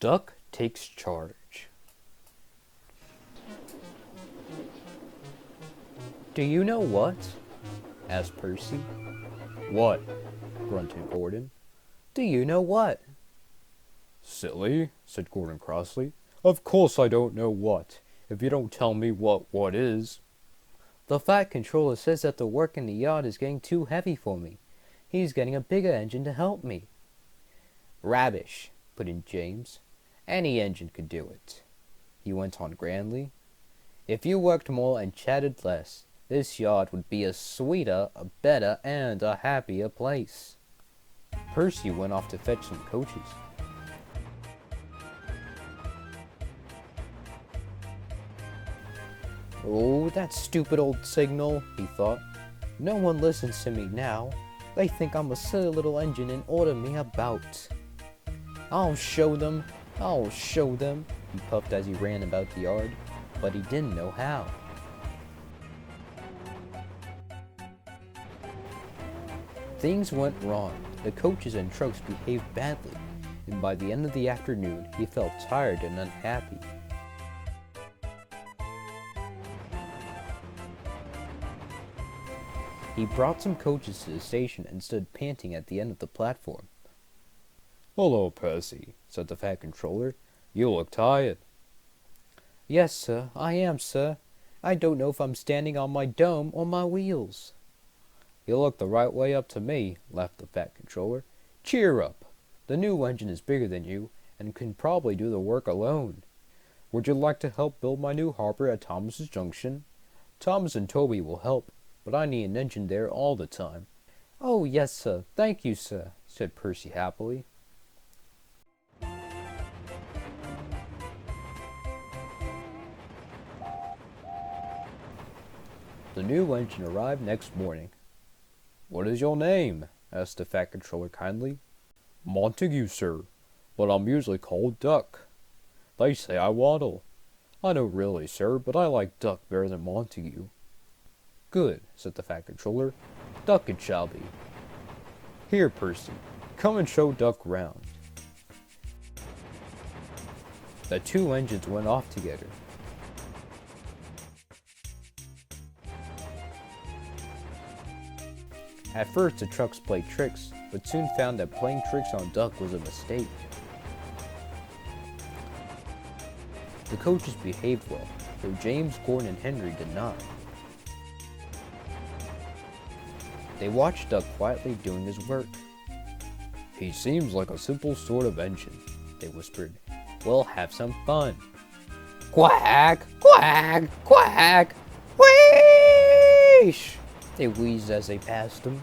Duck takes charge. "Do you know what?" asked Percy. "What?" grunted Gordon. "Do you know what?" "Silly," said Gordon crossly. "Of course I don't know what, if you don't tell me what is." "The Fat Controller says that the work in the yard is getting too heavy for me. He's getting a bigger engine to help me." "Rubbish," put in James. "Any engine could do it," he went on grandly. "If you worked more and chatted less, this yard would be a sweeter, a better, and a happier place." Percy went off to fetch some coaches. "Oh, that stupid old signal," he thought. "No one listens to me now. They think I'm a silly little engine and order me about. I'll show them, I'll show them," he puffed as he ran about the yard, but he didn't know how. Things went wrong. The coaches and trucks behaved badly, and by the end of the afternoon, he felt tired and unhappy. He brought some coaches to the station and stood panting at the end of the platform. "Hello, Percy," said the Fat Controller. "You look tired." "Yes, sir, I am, sir. I don't know if I'm standing on my dome or my wheels." "You look the right way up to me," laughed the Fat Controller. "Cheer up. The new engine is bigger than you and can probably do the work alone. Would you like to help build my new harbor at Thomas's Junction? Thomas and Toby will help, but I need an engine there all the time." "Oh, yes, sir. Thank you, sir," said Percy happily. The new engine arrived next morning. "What is your name?" asked the Fat Controller kindly. "Montague, sir, but I'm usually called Duck. They say I waddle. I know really, sir, but I like Duck better than Montague." "Good," said the Fat Controller. "Duck it shall be. Here, Percy, come and show Duck round." The two engines went off together. At first the trucks played tricks, but soon found that playing tricks on Duck was a mistake. The coaches behaved well, though James, Gordon, and Henry did not. They watched Duck quietly doing his work. "He seems like a simple sort of engine," they whispered. "We'll have some fun." "Quack! Quack! Quack! Wheesh!" they wheezed as they passed him.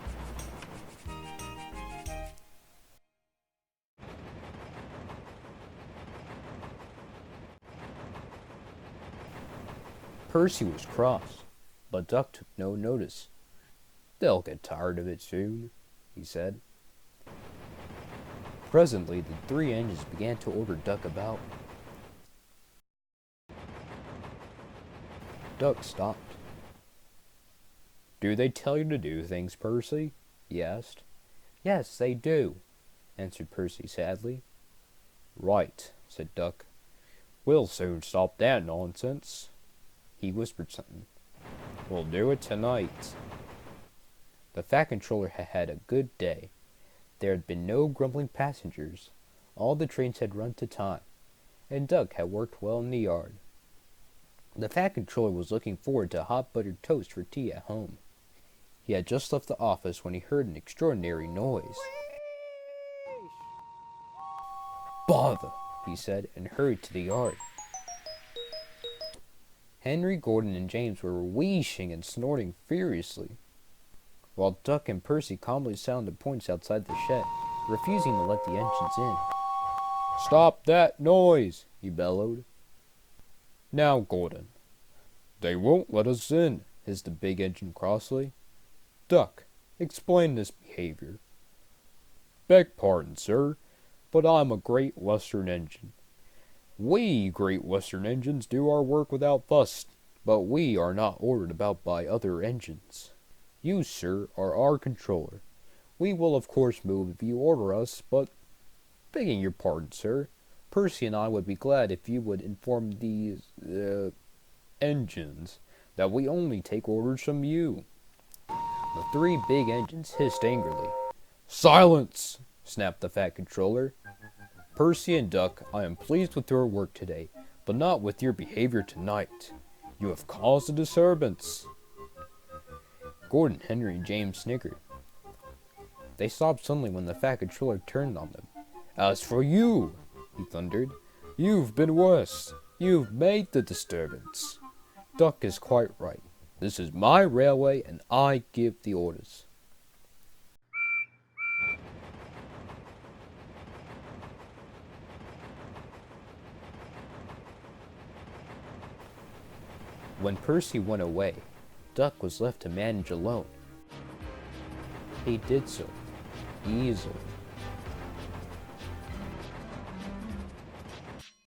Percy was cross, but Duck took no notice. "They'll get tired of it soon," he said. Presently, the three engines began to order Duck about. Duck stopped. "Do they tell you to do things, Percy?" he asked. "Yes, they do," answered Percy sadly. "Right," said Duck. "We'll soon stop that nonsense." He whispered something. "We'll do it tonight." The Fat Controller had had a good day. There had been no grumbling passengers. All the trains had run to time, and Duck had worked well in the yard. The Fat Controller was looking forward to hot buttered toast for tea at home. He had just left the office when he heard an extraordinary noise. "Bother!" he said, and hurried to the yard. Henry, Gordon, and James were wheezing and snorting furiously, while Duck and Percy calmly sounded points outside the shed, refusing to let the engines in. "Stop that noise!" he bellowed. "Now, Gordon." "They won't let us in," hissed the big engine crossly. "Duck, explain this behavior." "Beg pardon, sir, but I'm a Great Western engine. We Great Western engines do our work without fuss, but we are not ordered about by other engines. You, sir, are our controller. We will of course move if you order us, but, begging your pardon, sir, Percy and I would be glad if you would inform these, engines that we only take orders from you." The three big engines hissed angrily. "Silence!" snapped the Fat Controller. "Percy and Duck, I am pleased with your work today, but not with your behavior tonight. You have caused a disturbance." Gordon, Henry, and James snickered. They stopped suddenly when the Fat Controller turned on them. "As for you," he thundered, "you've been worse. You've made the disturbance. Duck is quite right. This is my railway, and I give the orders." When Percy went away, Duck was left to manage alone. He did so easily.